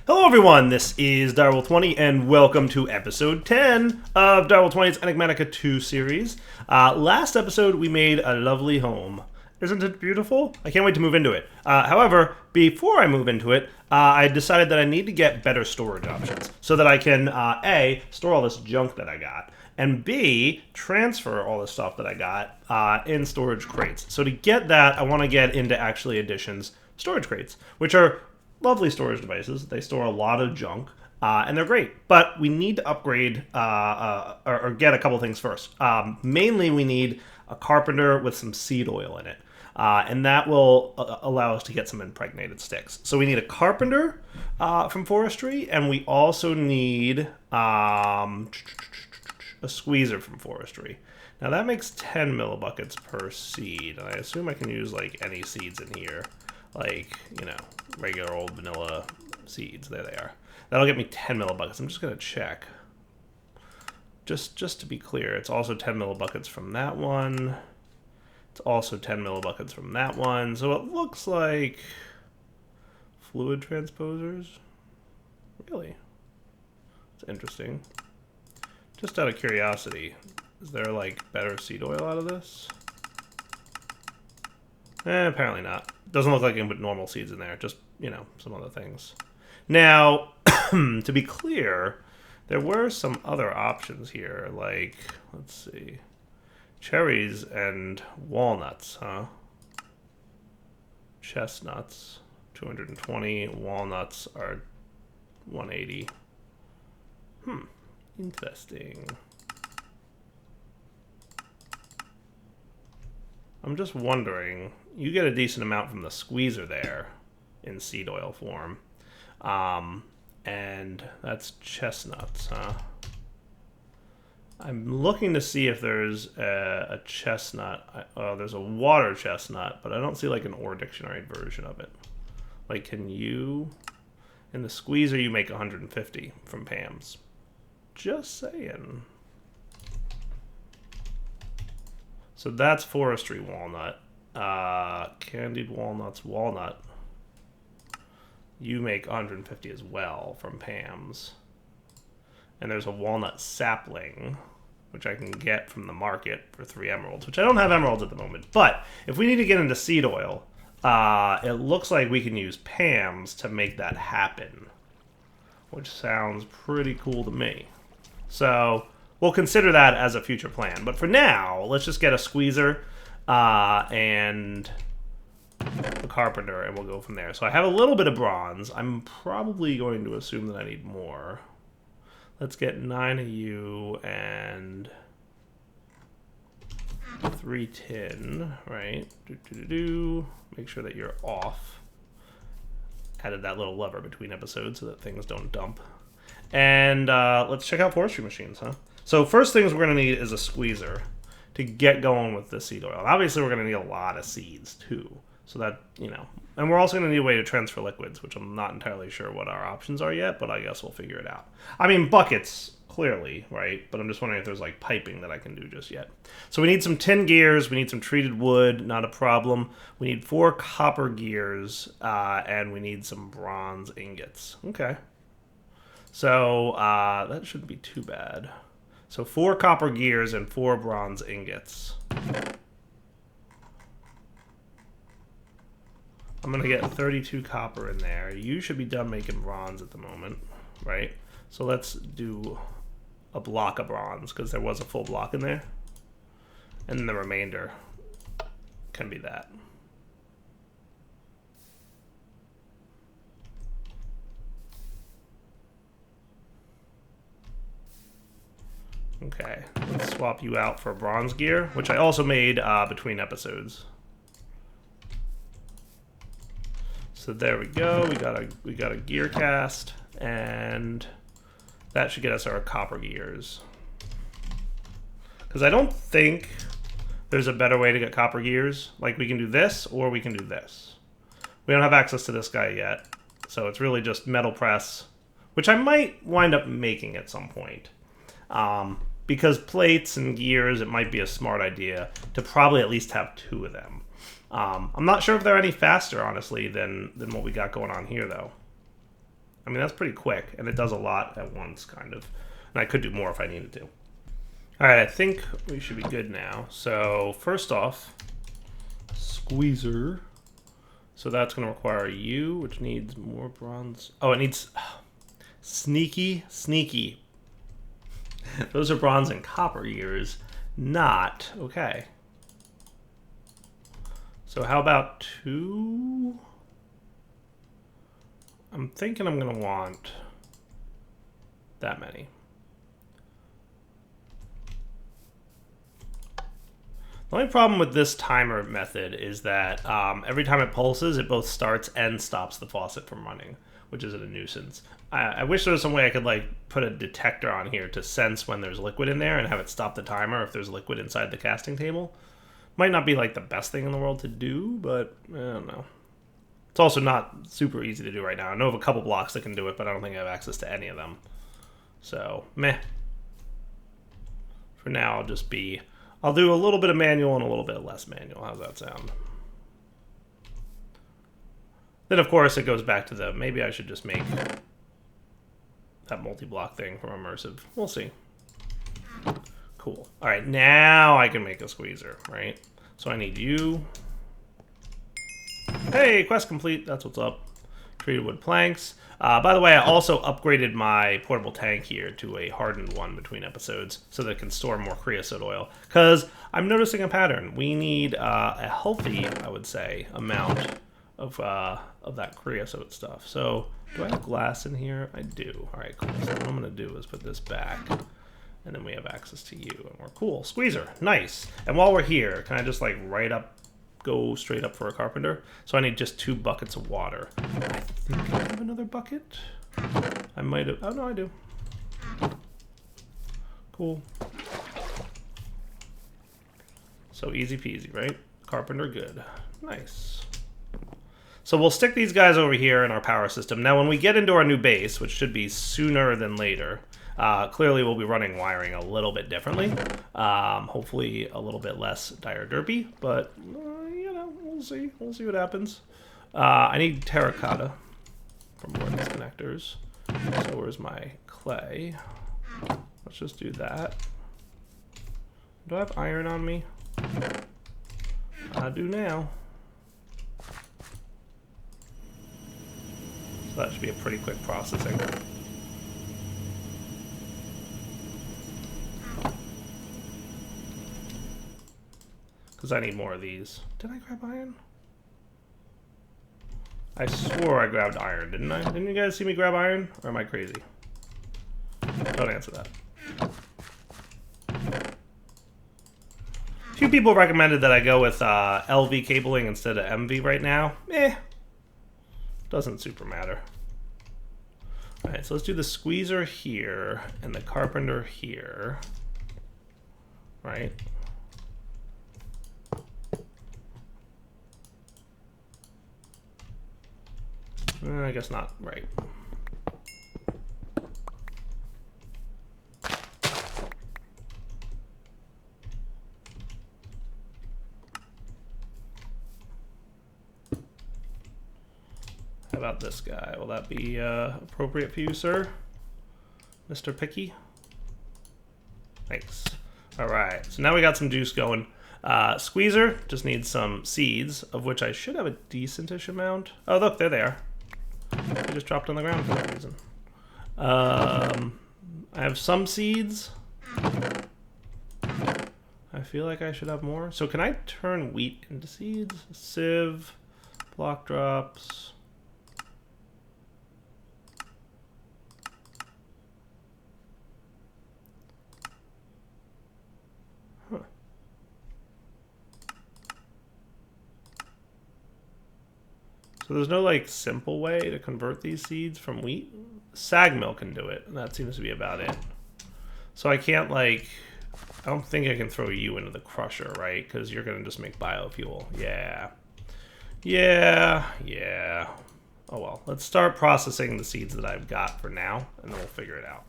Hello everyone, this is Direwolf20 and welcome to episode 10 of Direwolf20's Enigmatica 2 series. Last episode we made a lovely home. Isn't it beautiful? I can't wait to move into it. However, before I move into it, I decided that I need to get better storage options so that I can, A, store all this junk that I got, and B, transfer all the stuff that I got in storage crates. So to get that, I want to get into Actually Edition's storage crates, which are lovely storage devices. They store a lot of junk, and they're great. But we need to upgrade or get a couple things first. Mainly, we need a carpenter with some seed oil in it. And that will allow us to get some impregnated sticks. So we need a carpenter from Forestry, and we also need a squeezer from Forestry. Now that makes 10 millibuckets per seed. And I assume I can use like any seeds in here. Like, you know, regular old vanilla seeds. There they are. That'll get me 10 millibuckets. I'm just going to check. Just to be clear, it's also 10 millibuckets from that one. It's also 10 millibuckets from that one. So it looks like fluid transposers. Really? It's interesting. Just out of curiosity, is there like better seed oil out of this? Apparently not. Doesn't look like you can put normal seeds in there. Just, you know, some other things. Now, to be clear, there were some other options here. Like, let's see. Cherries and walnuts, huh? Chestnuts, 220. Walnuts are 180. Interesting. I'm just wondering, you get a decent amount from the squeezer there in seed oil form. And that's chestnuts, huh? I'm looking to see if there's a chestnut. There's a water chestnut, but I don't see like an Ore Dictionary version of it. Like, can you... In the squeezer, you make 150 from Pam's. Just saying. So that's Forestry walnut. Candied walnuts, walnut. You make 150 as well from Pam's. And there's a walnut sapling, which I can get from the market for 3 emeralds, which I don't have emeralds at the moment. But if we need to get into seed oil, it looks like we can use Pam's to make that happen, which sounds pretty cool to me. So we'll consider that as a future plan. But for now, let's just get a squeezer and a carpenter, and we'll go from there. So I have a little bit of bronze. I'm probably going to assume that I need more. Let's get 9 of you and 3 tin, right? Make sure that you're off. Added that little lever between episodes so that things don't dump. And let's check out Forestry Machines, huh? So first things we're going to need is a squeezer to get going with the seed oil. Obviously, we're going to need a lot of seeds, too. So that, you know. And we're also going to need a way to transfer liquids, which I'm not entirely sure what our options are yet, but I guess we'll figure it out. I mean, buckets, clearly, right? But I'm just wondering if there's, like, piping that I can do just yet. So we need some tin gears. We need some treated wood. Not a problem. We need 4 copper gears, and we need some bronze ingots. Okay. So that shouldn't be too bad. So 4 copper gears and 4 bronze ingots. I'm going to get 32 copper in there. You should be done making bronze at the moment, right? So let's do a block of bronze, because there was a full block in there. And then the remainder can be that. Okay, let's swap you out for bronze gear, which I also made between episodes. So there we go. We got a gear cast, and that should get us our copper gears. Because I don't think there's a better way to get copper gears. Like, we can do this, or we can do this. We don't have access to this guy yet, so it's really just metal press, which I might wind up making at some point. Because plates and gears, it might be a smart idea to probably at least have 2 of them. I'm not sure if they're any faster, honestly, than what we got going on here, though. I mean, that's pretty quick, and it does a lot at once, kind of. And I could do more if I needed to. All right, I think we should be good now. So first off, squeezer. So that's going to require you, which needs more bronze. Oh, it needs sneaky. Those are bronze and copper gears, not okay. So how about 2? I'm thinking I'm going to want that many. The only problem with this timer method is that every time it pulses, it both starts and stops the faucet from running, which is a nuisance. I wish there was some way I could like put a detector on here to sense when there's liquid in there and have it stop the timer if there's liquid inside the casting table. Might not be like the best thing in the world to do, but I don't know. It's also not super easy to do right now. I know of a couple blocks that can do it, but I don't think I have access to any of them. So, meh. For now, I'll do a little bit of manual and a little bit less manual. How's that sound? Then, of course, it goes back to maybe I should just make that multi-block thing from immersive. We'll see. Cool. All right, now I can make a squeezer, right? So I need you. Hey, quest complete. That's what's up. Treated wood planks. By the way, I also upgraded my portable tank here to a hardened one between episodes so that it can store more creosote oil. Because I'm noticing a pattern. We need a healthy, I would say, amount of that creosote stuff. So, do I have glass in here? I do. All right, cool. So what I'm going to do is put this back. And then we have access to you. And we're cool. Squeezer. Nice. And while we're here, can I just like go straight up for a carpenter? So I need just 2 buckets of water. I think I have another bucket. I might have. Oh, no, I do. Cool. So easy peasy, right? Carpenter good. Nice. So we'll stick these guys over here in our power system. Now, when we get into our new base, which should be sooner than later, clearly we'll be running wiring a little bit differently. Hopefully a little bit less dire derpy, but you know, we'll see. We'll see what happens. I need terracotta for more of these connectors. So where's my clay? Let's just do that. Do I have iron on me? I do now. So that should be a pretty quick processing. Because I need more of these. Did I grab iron? I swore I grabbed iron, didn't I? Didn't you guys see me grab iron? Or am I crazy? Don't answer that. A few people recommended that I go with LV cabling instead of MV right now. Doesn't super matter. Alright, so let's do the squeezer here and the carpenter here. Right? I guess not. Right. How about this guy? Will that be appropriate for you, sir? Mr. Picky? Thanks. All right, so now we got some juice going. Squeezer just needs some seeds, of which I should have a decentish amount. Oh, look, there they are. They just dropped on the ground for no reason. I have some seeds. I feel like I should have more. So can I turn wheat into seeds? Sieve, block drops. Huh. So there's no like simple way to convert these seeds from wheat. Sag mill can do it, and that seems to be about it. So I can't like, I don't think I can throw you into the crusher, right? Because you're gonna just make biofuel. Yeah. Oh well, let's start processing the seeds that I've got for now, and then we'll figure it out.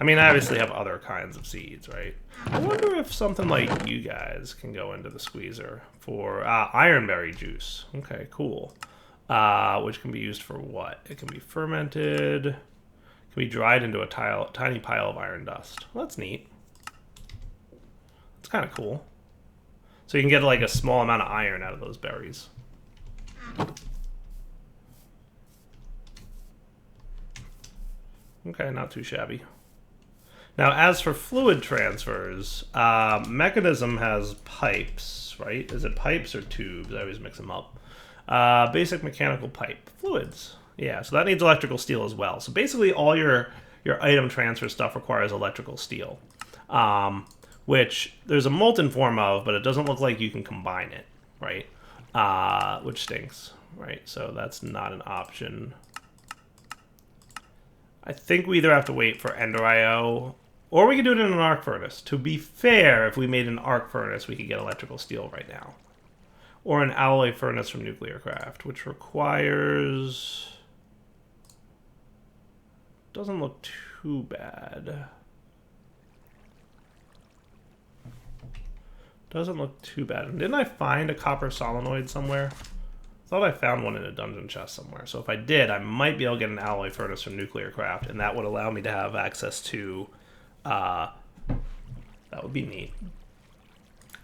I mean, I obviously have other kinds of seeds, right? I wonder if something like you guys can go into the squeezer for ironberry juice. Okay, cool. Which can be used for what? It can be fermented. It can be dried into a tiny pile of iron dust. Well, that's neat. It's kind of cool. So you can get like a small amount of iron out of those berries. Okay, not too shabby. Now, as for fluid transfers, Mechanism has pipes, right? Is it pipes or tubes? I always mix them up. Basic mechanical pipe. Fluids. Yeah, so that needs electrical steel as well. So basically all your item transfer stuff requires electrical steel. Which there's a molten form of, but it doesn't look like you can combine it, right? Which stinks, right? So that's not an option. I think we either have to wait for Ender IO, or we could do it in an arc furnace. To be fair, if we made an arc furnace, we could get electrical steel right now. Or an alloy furnace from nuclear craft, which requires... Doesn't look too bad. Doesn't look too bad. Didn't I find a copper solenoid somewhere? Thought I found one in a dungeon chest somewhere. So if I did, I might be able to get an alloy furnace from nuclear craft, and that would allow me to have access to... that would be neat.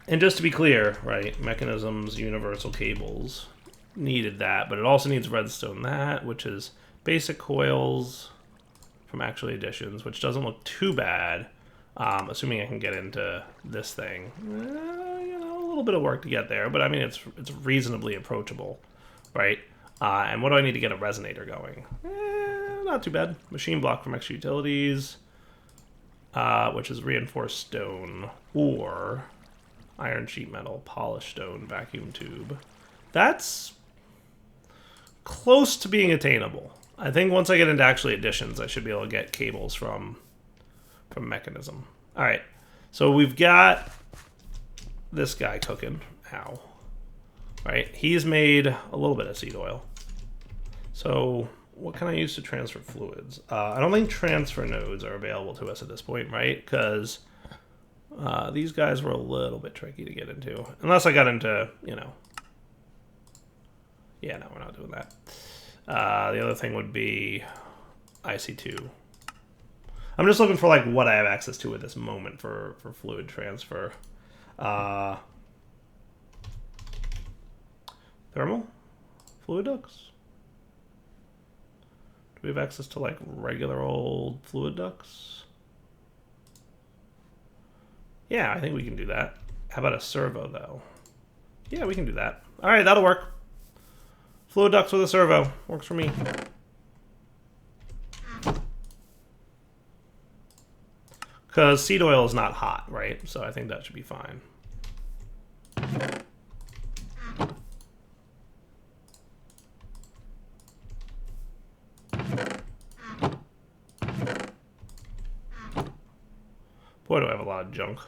And just to be clear, right, Mechanisms, universal cables needed that, but it also needs redstone that, which is basic coils from Actually Additions, which doesn't look too bad, assuming I can get into this thing. You know, a little bit of work to get there, but I mean, it's reasonably approachable, right? And what do I need to get a resonator going? Not too bad. Machine block from extra utilities, which is reinforced stone, or iron sheet metal, polished stone, vacuum tube. That's close to being attainable. I think once I get into Actually Additions, I should be able to get cables from Mechanism. All right, so we've got this guy cooking. Ow. Right, he's made a little bit of seed oil. So what can I use to transfer fluids? I don't think transfer nodes are available to us at this point, right? Because these guys were a little bit tricky to get into. Unless I got into, you know... Yeah, no, we're not doing that. The other thing would be IC2. I'm just looking for like what I have access to at this moment for fluid transfer. Thermal? Fluid ducts? Do we have access to like regular old fluid ducts? Yeah, I think we can do that. How about a servo though? Yeah, we can do that. All right, that'll work. Fluid ducts with a servo. Works for me. Because seed oil is not hot, right? So I think that should be fine. Boy, do I have a lot of junk.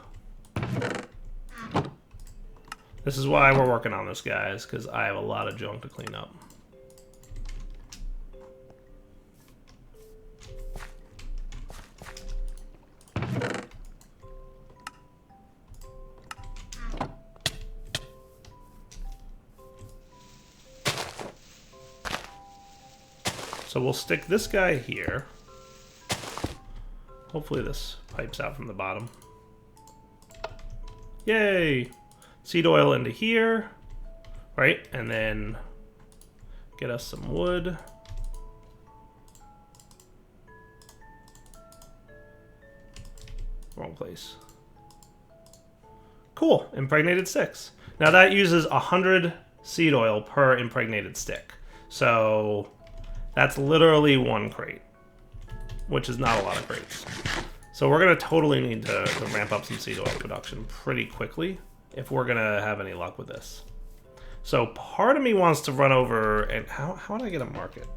This is why we're working on this, guys, because I have a lot of junk to clean up. So we'll stick this guy here. Hopefully this pipes out from the bottom. Yay! Seed oil into here, right? And then get us some wood. Wrong place. Cool, impregnated sticks. Now that uses 100 seed oil per impregnated stick. So that's literally 1 crate, which is not a lot of crates. So we're gonna totally need to ramp up some seed oil production pretty quickly if we're gonna have any luck with this. So part of me wants to run over and how would I get a market?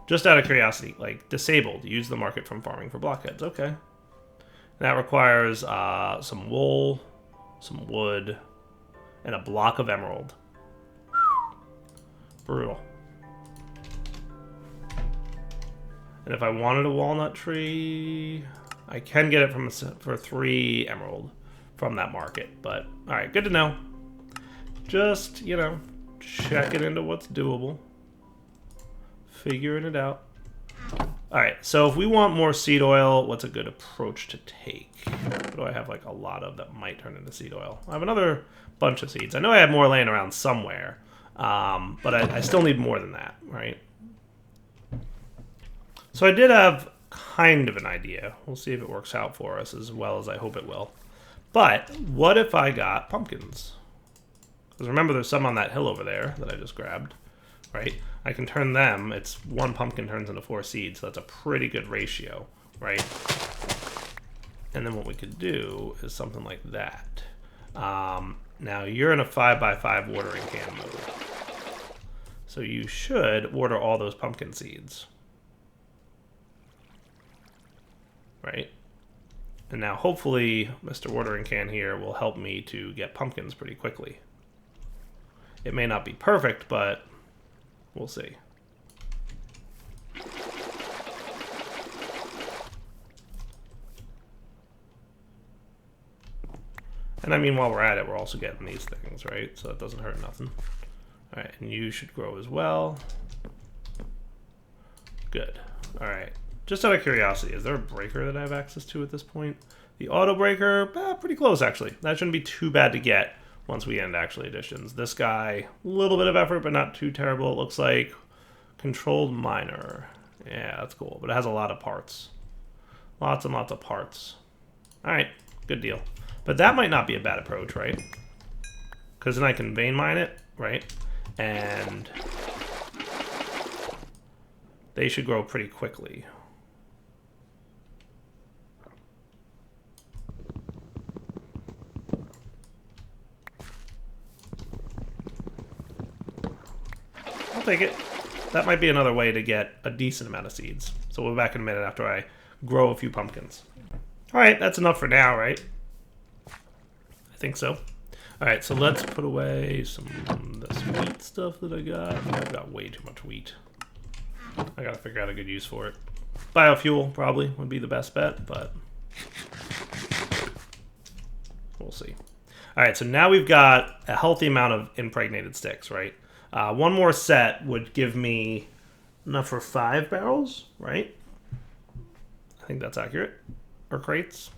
Just out of curiosity, like disabled, use the market from farming for blockheads. Okay. That requires some wool, some wood, and a block of emerald. Brutal. And if I wanted a walnut tree, I can get it for 3 emerald from that market. But, alright, good to know. Just, you know, checking into what's doable. Figuring it out. Alright, so if we want more seed oil, what's a good approach to take? What do I have like a lot of that might turn into seed oil? I have another bunch of seeds. I know I have more laying around somewhere, but I still need more than that, right? So I did have kind of an idea. We'll see if it works out for us as well as I hope it will. But what if I got pumpkins? Because remember there's some on that hill over there that I just grabbed, right? I can turn them, it's 1 pumpkin turns into 4 seeds, so that's a pretty good ratio, right? And then what we could do is something like that. Now you're in a 5x5 watering can mode. So you should water all those pumpkin seeds. Right? And now hopefully Mr. Watering Can here will help me to get pumpkins pretty quickly. It may not be perfect, but we'll see. And I mean, while we're at it, we're also getting these things, right? So it doesn't hurt nothing. All right, and you should grow as well. Good. All right. Just out of curiosity, is there a breaker that I have access to at this point? The auto breaker, pretty close actually. That shouldn't be too bad to get once we end actually additions. This guy, a little bit of effort, but not too terrible. It looks like controlled miner. Yeah, that's cool, but it has a lot of parts. Lots and lots of parts. All right, good deal. But that might not be a bad approach, right? Because then I can vein mine it, right? And they should grow pretty quickly. I'll take it. That might be another way to get a decent amount of seeds. So we'll be back in a minute after I grow a few pumpkins. All right, that's enough for now, right? I think so. All right, so let's put away some of this wheat stuff that I got. I've got way too much wheat. I gotta figure out a good use for it. Biofuel probably would be the best bet, but we'll see. All right, so now we've got a healthy amount of impregnated sticks, right? One more set would give me enough for 5 barrels, right? I think that's accurate. Or crates.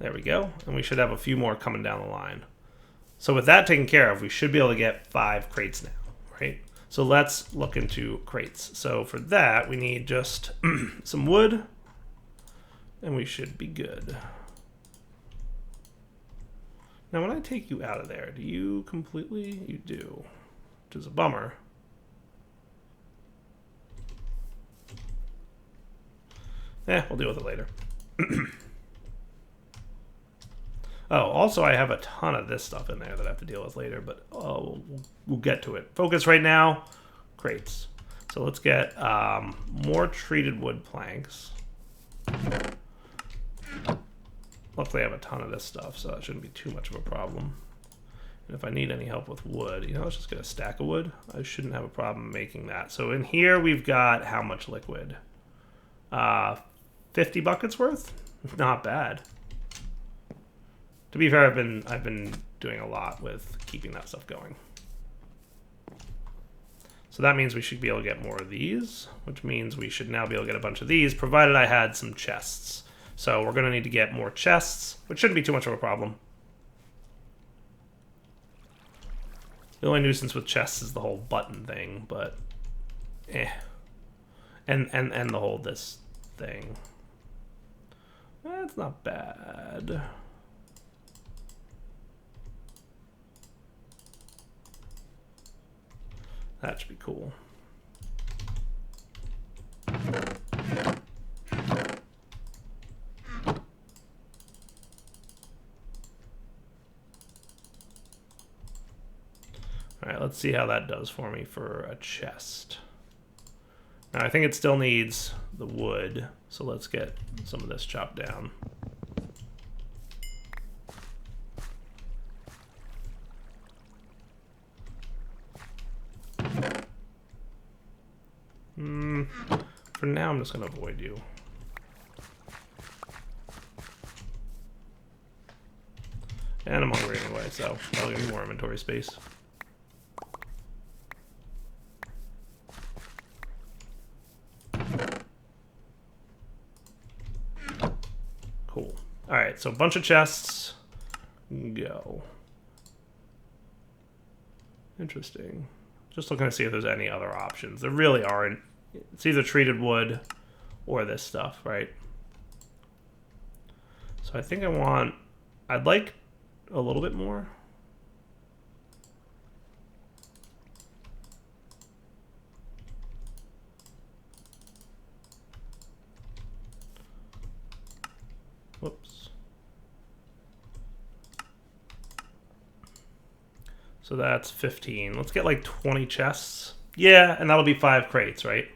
There we go. And we should have a few more coming down the line. So with that taken care of, we should be able to get 5 crates now, right? So let's look into crates. So for that, we need just some wood, and we should be good. Now, when I take you out of there, do you completely? You do, which is a bummer. We'll deal with it later. Oh, also I have a ton of this stuff in there that I have to deal with later, but we'll get to it. Focus right now, crates. So let's get more treated wood planks. Luckily I have a ton of this stuff, so that shouldn't be too much of a problem. And if I need any help with wood, let's just get a stack of wood. I shouldn't have a problem making that. So in here we've got how much liquid? 50 buckets worth? Not bad. To be fair, I've been doing a lot with keeping that stuff going. So that means we should be able to get more of these, which means we should now be able to get a bunch of these, provided I had some chests. So we're going to need to get more chests, which shouldn't be too much of a problem. The only nuisance with chests is the whole button thing, but and the whole this thing. That's not bad. That should be cool. All right, let's see how that does for me for a chest. Now, I think it still needs the wood, so let's get some of this chopped down. for now, I'm just going to avoid you. And I'm hungry anyway, so that'll give me more inventory space. Cool. Alright, so a bunch of chests. Go. Interesting. Just looking to see if there's any other options. There really aren't. It's either treated wood or this stuff, right? So I think I'd like a little bit more. Whoops. So that's 15. Let's get like 20 chests. Yeah, and that'll be 5 crates, right?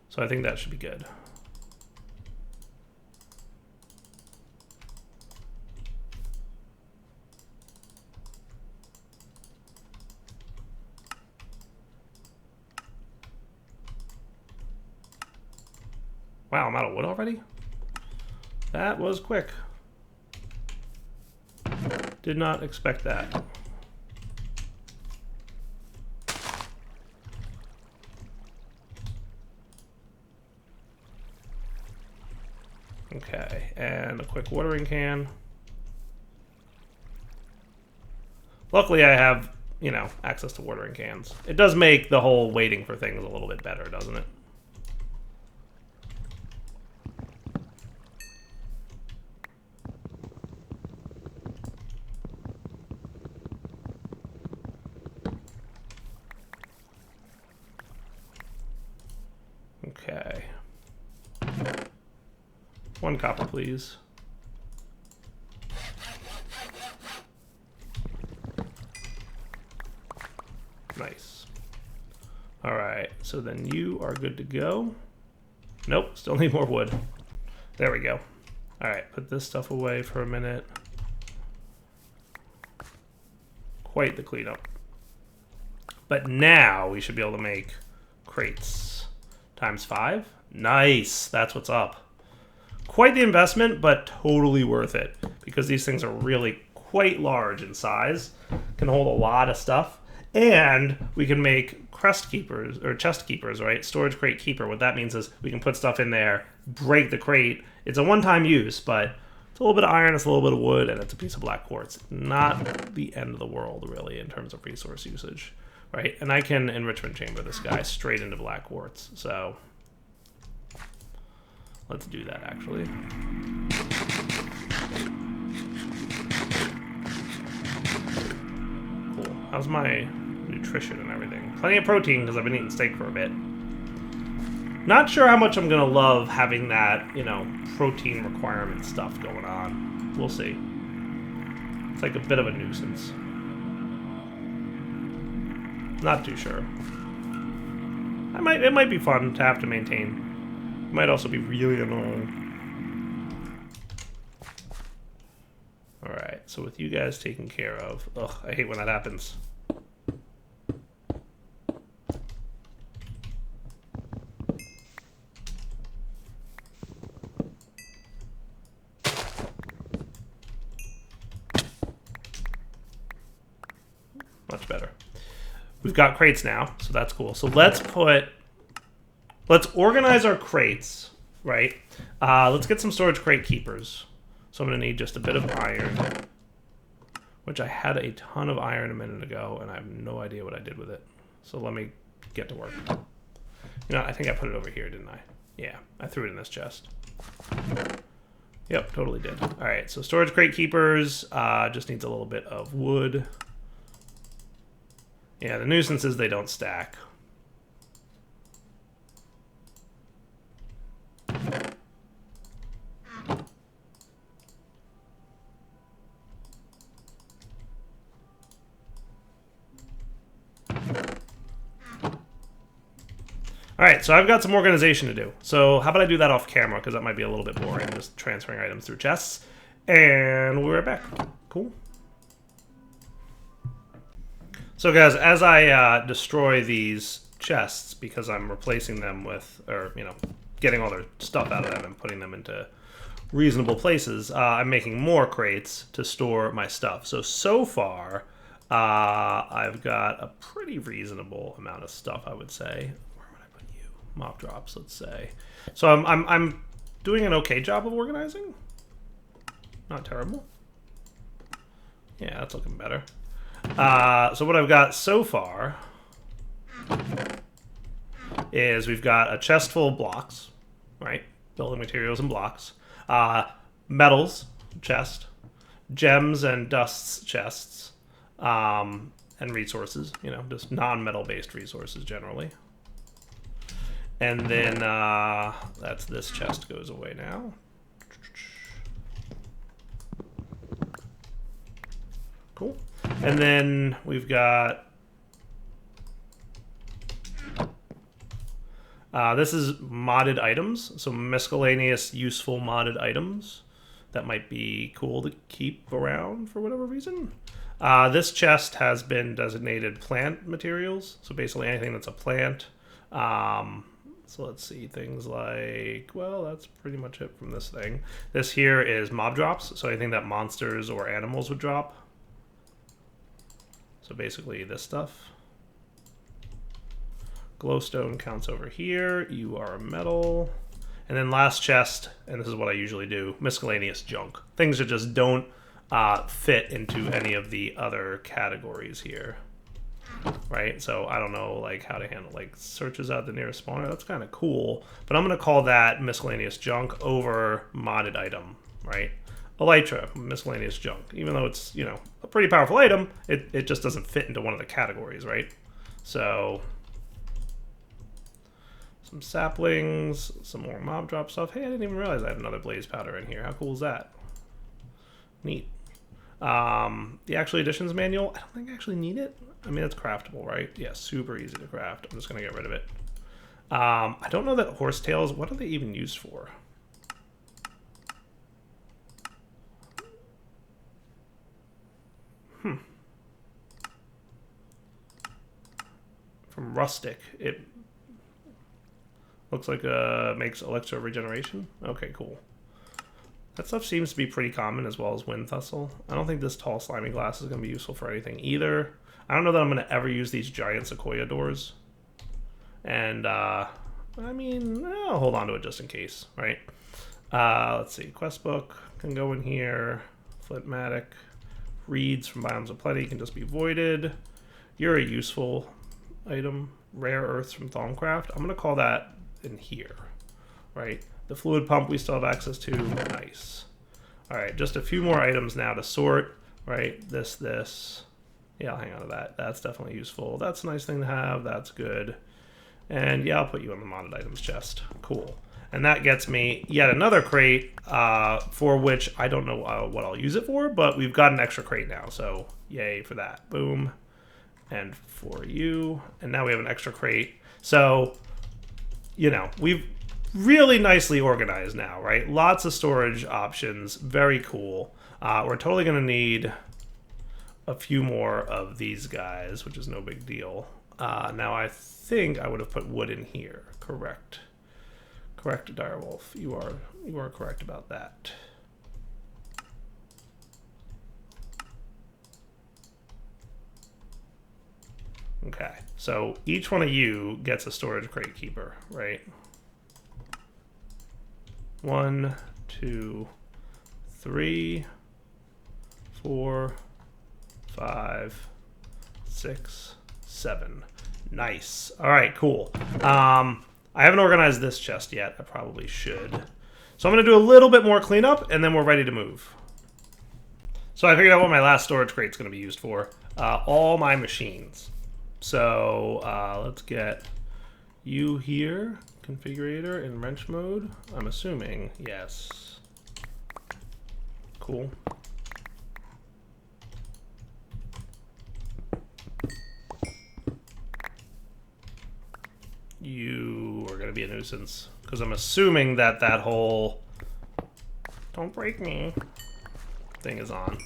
So I think that should be good. Wow, I'm out of wood already? That was quick. Did not expect that. Okay, and a quick watering can. Luckily I have, you know, access to watering cans. It does make the whole waiting for things a little bit better, doesn't it? Okay. 1 copper, please. Nice. Alright, so then you are good to go. Nope, still need more wood. There we go. Alright, put this stuff away for a minute. Quite the cleanup. But now we should be able to make crates. Times 5? Nice, that's what's up. Quite the investment, but totally worth it. Because these things are really quite large in size. Can hold a lot of stuff. And we can make chest keepers, or chest keepers, right? Storage crate keeper. What that means is we can put stuff in there, break the crate. It's a one-time use, but it's a little bit of iron, it's a little bit of wood, and it's a piece of black quartz. Not the end of the world, really, in terms of resource usage, right? And I can enrichment chamber this guy straight into black quartz, so let's do that, actually. Cool. How's my nutrition and everything? Plenty of protein, because I've been eating steak for a bit. Not sure how much I'm going to love having that, you know, protein requirement stuff going on. We'll see. It's like a bit of a nuisance. Not too sure. It might be fun to have to maintain. It might also be really annoying. Alright, so with you guys taken care of... Ugh, I hate when that happens. Much better. We've got crates now, so that's cool. So let's organize our crates, right? Let's get some storage crate keepers. So I'm going to need just a bit of iron, which I had a ton of iron a minute ago, and I have no idea what I did with it. So let me get to work. You know, I think I put it over here, didn't I? Yeah, I threw it in this chest. Yep, totally did. All right, so storage crate keepers just needs a little bit of wood. Yeah, the nuisance is they don't stack. Alright, so I've got some organization to do. So how about I do that off camera, because that might be a little bit boring, just transferring items through chests. And we'll be right back. Cool. So guys, as I destroy these chests, because I'm replacing them with, or, you know, getting all their stuff out of them and putting them into reasonable places, I'm making more crates to store my stuff. So far, I've got a pretty reasonable amount of stuff, I would say. Where would I put you? Mob drops, let's say. So I'm doing an okay job of organizing. Not terrible. Yeah, that's looking better. So what I've got so far is we've got a chest full of blocks, right? Building materials and blocks. Metals chest, gems and dusts chests, and resources, you know, just non-metal based resources generally. And then that's this chest goes away now. Cool. And then we've got this is modded items, so miscellaneous useful modded items that might be cool to keep around for whatever reason. This chest has been designated plant materials, so basically anything that's a plant. So let's see, things like, well, that's pretty much it from this thing. This here is mob drops, so anything that monsters or animals would drop. So basically this stuff. Glowstone counts over here. You are a metal. And then last chest, and this is what I usually do, miscellaneous junk. Things that just don't fit into any of the other categories here. Right? So I don't know like how to handle like searches out the nearest spawner. That's kind of cool. But I'm going to call that miscellaneous junk over modded item, right? Elytra, miscellaneous junk. Even though it's, you know, a pretty powerful item, it just doesn't fit into one of the categories, right? So some saplings, some more mob drop stuff. Hey, I didn't even realize I had another blaze powder in here. How cool is that? Neat. The actual additions manual, I don't think I actually need it. I mean, it's craftable, right? Yeah, super easy to craft. I'm just going to get rid of it. I don't know that horsetails, what are they even used for? From rustic, it looks like makes elixir regeneration. Okay, cool. That stuff seems to be pretty common, as well as wind thistle. I don't think this tall slimy glass is going to be useful for anything either. I don't know that I'm going to ever use these giant sequoia doors. And, I mean, I'll hold on to it just in case, right? Let's see. Quest book can go in here. Flintmatic. Reeds from Biomes of Plenty can just be voided. You're a useful item. Rare earths from Thaumcraft. I'm going to call that in here, right? The fluid pump we still have access to. Nice. All right, just a few more items now to sort, right? This. Yeah, I'll hang on to that. That's definitely useful. That's a nice thing to have. That's good. And yeah, I'll put you in the modded items chest. Cool. And that gets me yet another crate, for which I don't know what I'll use it for, but we've got an extra crate now, so yay for that. Boom. And for you. And now we have an extra crate. So, you know, we've really nicely organized now, right? Lots of storage options. Very cool. We're totally going to need a few more of these guys, which is no big deal. Now, I think I would have put wood in here. Correct. Correct, Direwolf. You are correct about that. Okay, so each one of you gets a storage crate keeper, right? 1, 2, 3, 4, 5, 6, 7. Nice. All right, cool. I haven't organized this chest yet. I probably should. So I'm going to do a little bit more cleanup, and then we're ready to move. So I figured out what my last storage crate is going to be used for. All my machines. So let's get you here. Configurator in wrench mode. I'm assuming, yes. Cool. You are going to be a nuisance, because I'm assuming that that whole "don't break me" thing is on.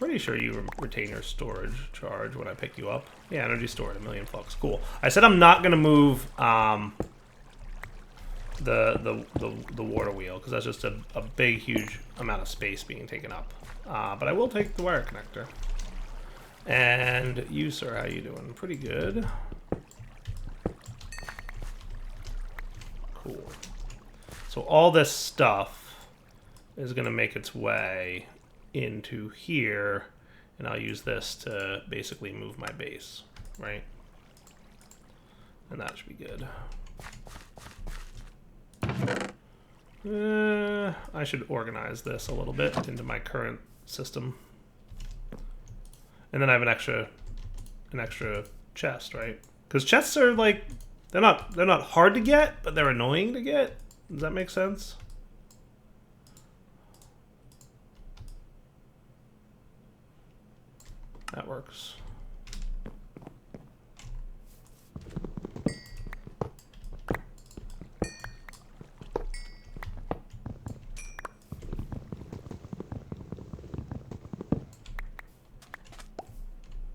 pretty sure you retain your storage charge when I pick you up. Yeah, energy stored, 1,000,000 flux. Cool. I said I'm not gonna move the water wheel because that's just a big, huge amount of space being taken up. But I will take the wire connector. And you, sir, how you doing? Pretty good. Cool. So all this stuff is going to make its way into here, and I'll use this to basically move my base, right? And that should be good. I should organize this a little bit into my current system. And then I have an extra chest, right? Because chests are like, they're not hard to get, but they're annoying to get. Does that make sense? That works.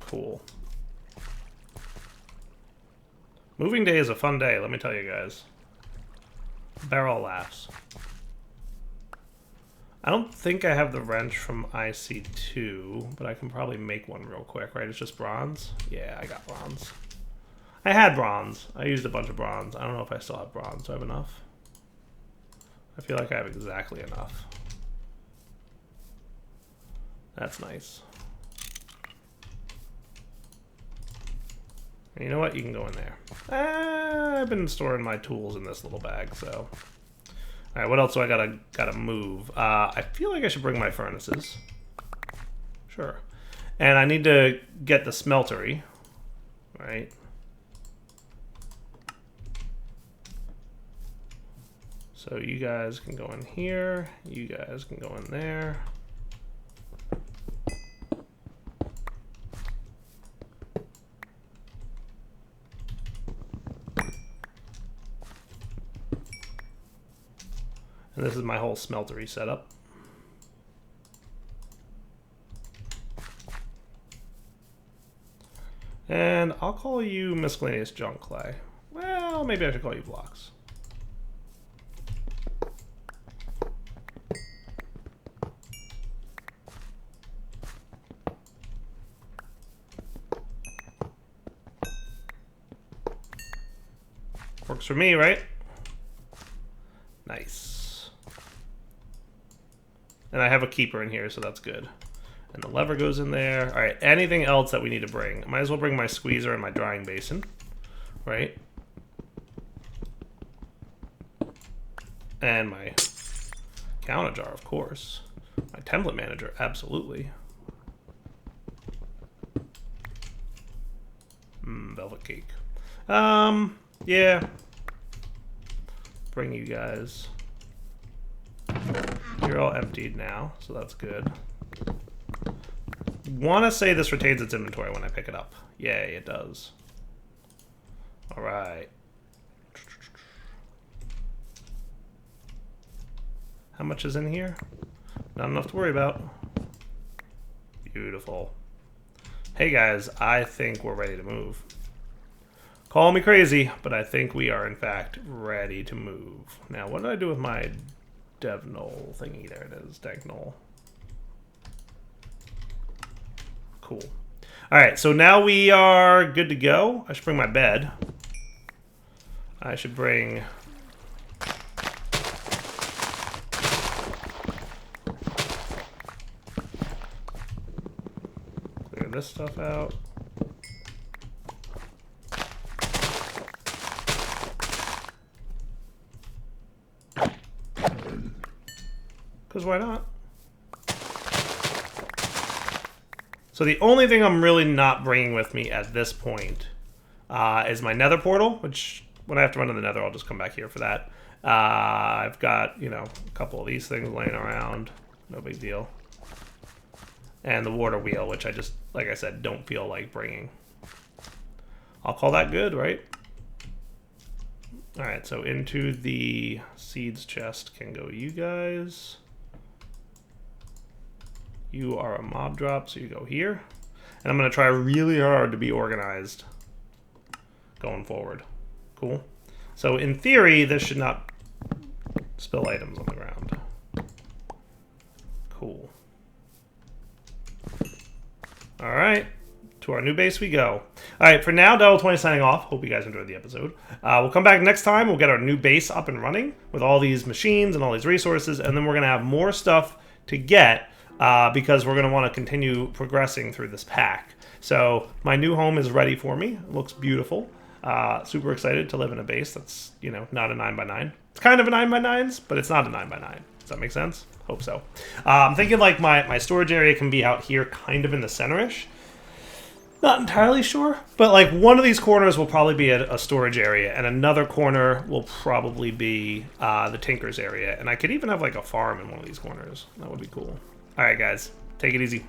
Cool. Moving day is a fun day, let me tell you guys. Barrel laughs. I don't think I have the wrench from IC2, but I can probably make one real quick, right? It's just bronze? Yeah, I got bronze. I had bronze. I used a bunch of bronze. I don't know if I still have bronze. Do I have enough? I feel like I have exactly enough. That's nice. And you know what? You can go in there. I've been storing my tools in this little bag, so. All right, what else do I gotta move? I feel like I should bring my furnaces. Sure. And I need to get the smeltery, right? So you guys can go in here. You guys can go in there. And this is my whole smeltery setup. And I'll call you miscellaneous junk clay. Well, maybe I should call you blocks. Works for me, right? Nice. And I have a keeper in here, so that's good. And the lever goes in there. All right, anything else that we need to bring? I might as well bring my squeezer and my drying basin, right? And my counter jar, of course. My template manager, absolutely. Velvet cake. Yeah. Bring you guys. You're all emptied now, so that's good. Want to say this retains its inventory when I pick it up. Yay, it does. All right. How much is in here? Not enough to worry about. Beautiful. Hey guys, I think we're ready to move. Call me crazy, but I think we are in fact ready to move. Now, what did I do with my dev null thingy? There it is, dev null. Cool. All right, so now we are good to go. I should bring my bed. I should bring... clear this stuff out. Because why not? So the only thing I'm really not bringing with me at this point is my nether portal, which when I have to run to the nether, I'll just come back here for that. I've got, you know, a couple of these things laying around. No big deal. And the water wheel, which I just, like I said, don't feel like bringing. I'll call that good, right? All right, so into the seeds chest can go you guys. You are a mob drop, so you go here. And I'm going to try really hard to be organized going forward. Cool. So in theory, this should not spill items on the ground. Cool. All right. To our new base we go. All right, for now, Devil 20 signing off. Hope you guys enjoyed the episode. We'll come back next time. We'll get our new base up and running with all these machines and all these resources, and then we're going to have more stuff to get because we're going to want to continue progressing through this pack. So my new home is ready for me. It looks beautiful. Super excited to live in a base that's, you know, not a 9x9. It's kind of a 9x9s, but it's not a 9x9. Does that make sense? Hope so. I'm thinking like my storage area can be out here kind of in the center-ish. Not entirely sure, but like one of these corners will probably be a storage area, and another corner will probably be the Tinker's area. And I could even have like a farm in one of these corners. That would be cool. All right, guys, take it easy.